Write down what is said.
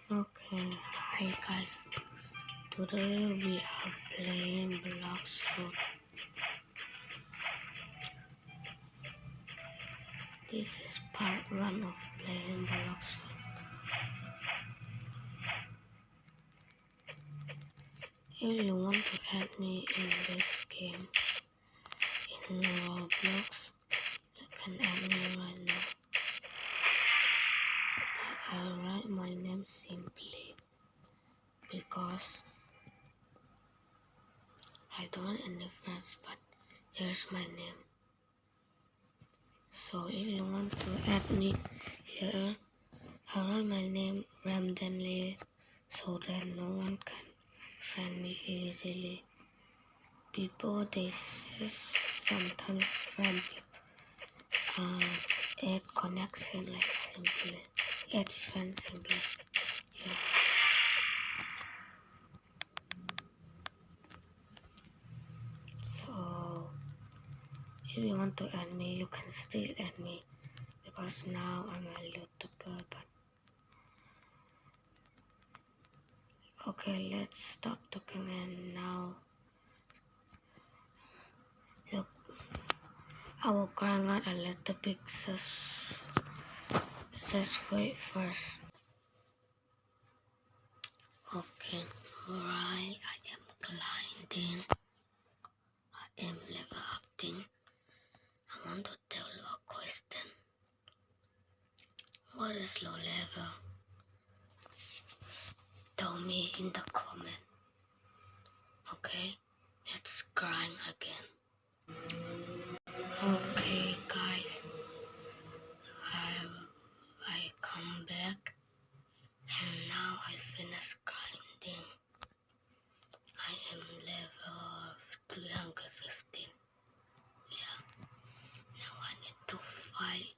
Okay, hi guys. Today we are playing blocks. This is part 1 of playing blocks. If you want to add me in this game in Roblox, you can add me right now. But I write my name simply because I don't want any friends, but here's my name. So if you want to add me here, I write my name randomly so that no one can friend me easily. People they sometimes friend add connection like simply add friend simply. Yeah. So if you want to add me, you can still add me because now I'm a YouTuber. But okay, let's stop talking and now look. I will crying out a little bit. Just wait first. Okay, right. I am climbing. I am level uping. I want to tell you a question. What is low level? Tell me in the comment. Okay, let's grind again. Okay, guys, I come back and now I finish grinding. I am level 315. Yeah. Now I need to fight